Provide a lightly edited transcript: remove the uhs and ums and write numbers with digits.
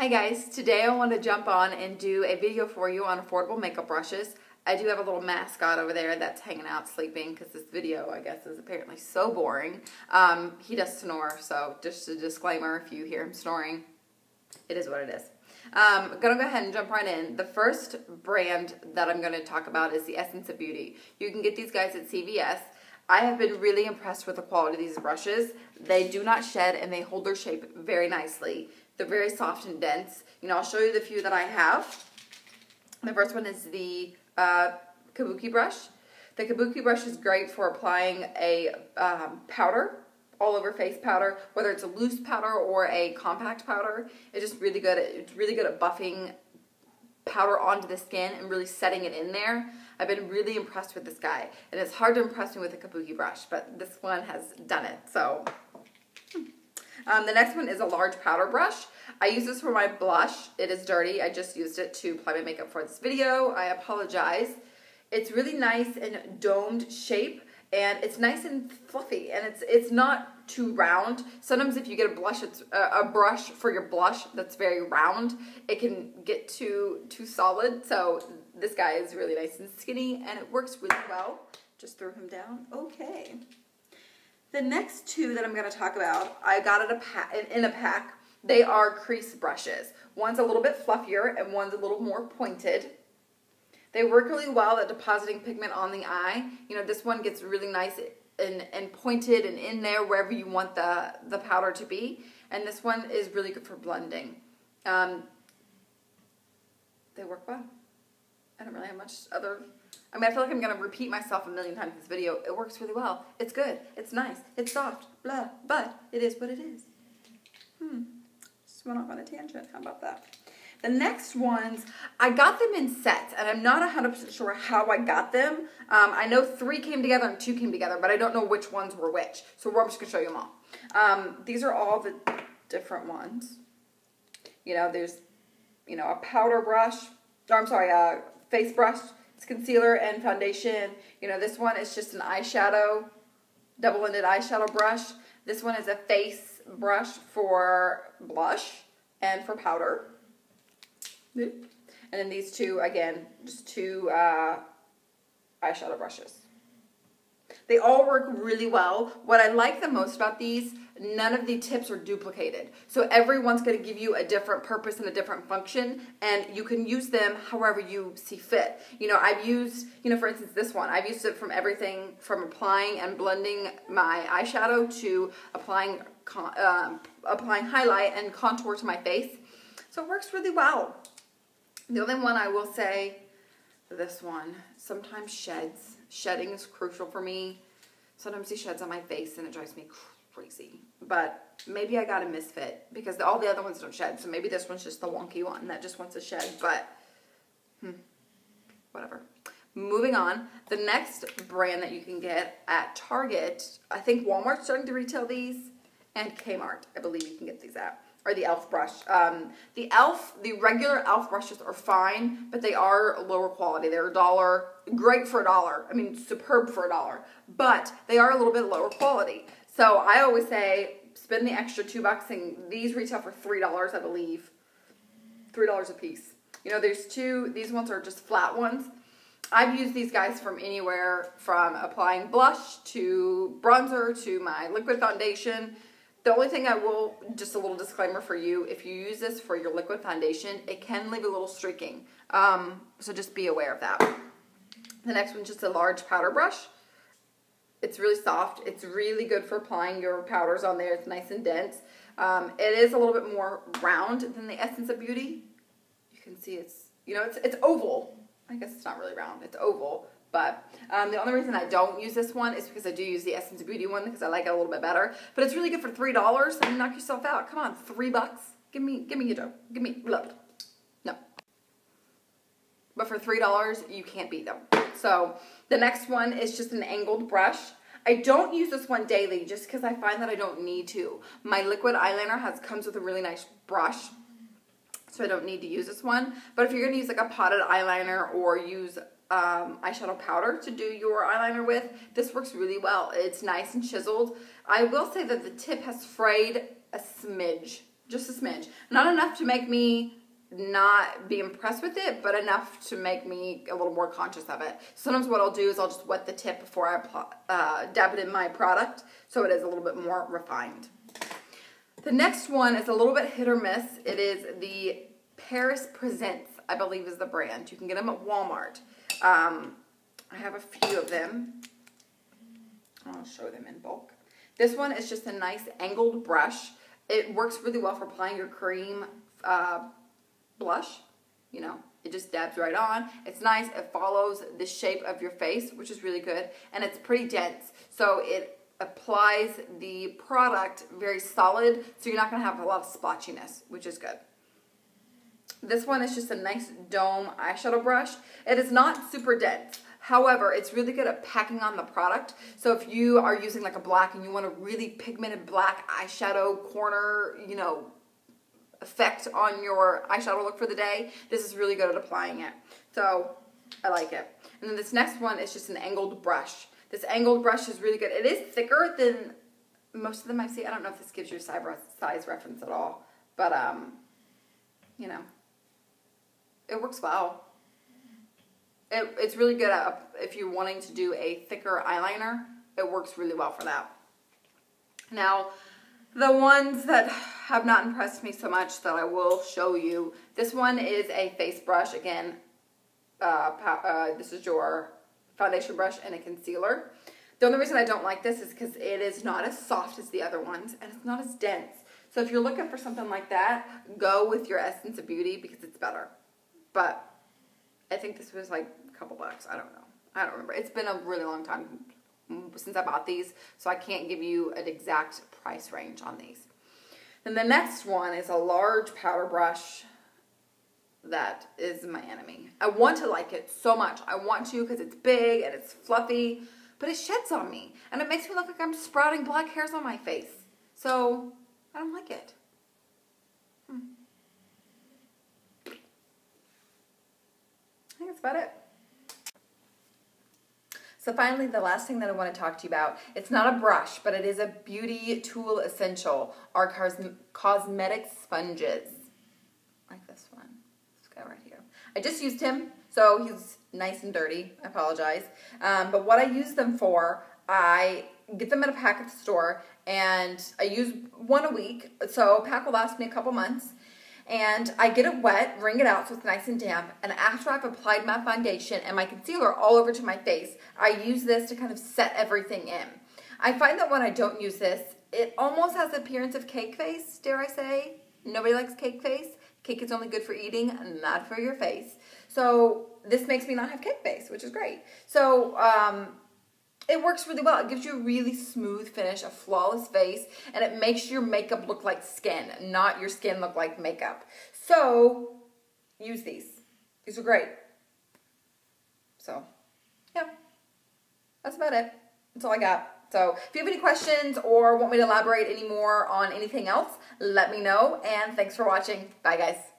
Hi guys, today I want to jump on and do a video for you on affordable makeup brushes. I do have a little mascot over there that's hanging out sleeping because this video, I guess, is apparently so boring. He does snore, so just a disclaimer, if you hear him snoring, it is what it is. I'm going to go ahead and jump right in. The first brand that I'm going to talk about is the Essence of Beauty. You can get these guys at CVS. I have been really impressed with the quality of these brushes. They do not shed and they hold their shape very nicely. They're very soft and dense. I'll show you the few that I have. The first one is the Kabuki brush. The Kabuki brush is great for applying a powder, all over face powder, whether it's a loose powder or a compact powder. It's just really good. It's really good at buffing powder onto the skin and really setting it in there. I've been really impressed with this guy, and it's hard to impress me with a Kabuki brush, but this one has done it. So. The next one is a large powder brush. I use this for my blush. It is dirty. I just used it to apply my makeup for this video. I apologize. It's really nice and domed shape, and it's nice and fluffy, and it's not too round. Sometimes if you get a blush, it's a brush for your blush that's very round, it can get too solid. So this guy is really nice and skinny, and it works really well. Just throw him down. Okay. The next two that I'm going to talk about, I got in a pack. They are crease brushes. One's a little bit fluffier and one's a little more pointed. They work really well at depositing pigment on the eye. This one gets really nice and pointed and in there wherever you want the powder to be. And this one is really good for blending. They work well. I don't really have much other... I feel like I'm going to repeat myself a million times in this video. It works really well. It's good. It's nice. It's soft. Blah. But it is what it is. Just went off on a tangent. How about that? The next ones, I got them in sets, and I'm not 100% sure how I got them. I know 3 came together and 2 came together, but I don't know which ones were which. So I'm just going to show you them all. These are all the different ones. There's, a powder brush. Or I'm sorry, a face brush. It's concealer and foundation. This one is just an eyeshadow, double-ended eyeshadow brush. This one is a face brush for blush and for powder. And then these two, again, just 2 eyeshadow brushes. They all work really well. What I like the most about these, none of the tips are duplicated. So everyone's going to give you a different purpose and a different function, and you can use them however you see fit. I've used, for instance, this one. I've used it from everything from applying and blending my eyeshadow to applying highlight and contour to my face. So it works really well. The only one I will say, this one sometimes sheds. Shedding is crucial for me. Sometimes he sheds on my face and it drives me crazy. But maybe I got a misfit because all the other ones don't shed. So maybe this one's just the wonky one that just wants to shed. But whatever. Moving on. The next brand that you can get at Target, I think Walmart's starting to retail these, and Kmart, I believe you can get these at. Or the e.l.f. brush. The regular e.l.f. brushes are fine, but they are lower quality. They're $1, great for $1. Superb for $1, but they are a little bit lower quality. So I always say, spend the extra $2, and these retail for $3, I believe. $3 a piece. There's 2, these ones are just flat ones. I've used these guys from anywhere from applying blush to bronzer to my liquid foundation. The only thing I will, just a little disclaimer for you, if you use this for your liquid foundation, it can leave a little streaking. So just be aware of that. The next one's just a large powder brush. It's really soft. It's really good for applying your powders on there. It's nice and dense. It is a little bit more round than the Essence of Beauty. You can see it's oval. I guess it's not really round. It's oval. But the only reason I don't use this one is because I do use the Essence of Beauty one because I like it a little bit better. But it's really good for $3. I mean, knock yourself out. Come on, $3. Give me your dough. Give me blood. No. But for $3, you can't beat them. So the next one is just an angled brush. I don't use this one daily just because I find that I don't need to. My liquid eyeliner comes with a really nice brush, so I don't need to use this one. But if you're going to use like a potted eyeliner or use eyeshadow powder to do your eyeliner with, this works really well. It's nice and chiseled. I will say that the tip has frayed a smidge, just a smidge. Not enough to make me not be impressed with it, but enough to make me a little more conscious of it. Sometimes what I'll do is I'll just wet the tip before I dab it in my product, so it is a little bit more refined. The next one is a little bit hit or miss. It is the Paris Presents, I believe is the brand. You can get them at Walmart. I have a few of them. I'll show them in bulk. This one is just a nice angled brush. It works really well for applying your cream blush. You know, it just dabs right on. It's nice. It follows the shape of your face, which is really good. And it's pretty dense. So it applies the product very solid. So you're not going to have a lot of splotchiness, which is good. This one is just a nice dome eyeshadow brush. It is not super dense. However, it's really good at packing on the product. So if you are using like a black and you want a really pigmented black eyeshadow corner, you know, effect on your eyeshadow look for the day, this is really good at applying it. So I like it. And then this next one is just an angled brush. This angled brush is really good. It is thicker than most of them I see. I don't know if this gives you a size reference at all, but you know, it works well. It's really good at, if you're wanting to do a thicker eyeliner, it works really well for that. Now, the ones that have not impressed me so much that I will show you, this one is a face brush. Again, this is your foundation brush and a concealer. The only reason I don't like this is because it is not as soft as the other ones, and it's not as dense. So if you're looking for something like that, go with your Essence of Beauty because it's better. But I think this was like a couple bucks. I don't know. I don't remember. It's been a really long time since I bought these, so I can't give you an exact price range on these. Then the next one is a large powder brush that is my enemy. I want to like it so much. I want to because it's big and it's fluffy, but it sheds on me, and it makes me look like I'm sprouting black hairs on my face. So I don't like it. I think that's about it. So finally, the last thing that I want to talk to you about, it's not a brush, but it is a beauty tool essential, are cosmetic sponges. Like this one. This guy right here. I just used him, so he's nice and dirty. I apologize. But what I use them for, I get them in a pack at the store, and I use one a week, so a pack will last me a couple months. And I get it wet, wring it out so it's nice and damp, and after I've applied my foundation and my concealer all over to my face, I use this to kind of set everything in. I find that when I don't use this, it almost has the appearance of cake face, dare I say. Nobody likes cake face. Cake is only good for eating, not for your face. So this makes me not have cake face, which is great. So it works really well. It gives you a really smooth finish, a flawless face, and it makes your makeup look like skin, not your skin look like makeup. So use these. These are great. So, yeah, that's about it. That's all I got. So if you have any questions or want me to elaborate any more on anything else, let me know. And thanks for watching. Bye, guys.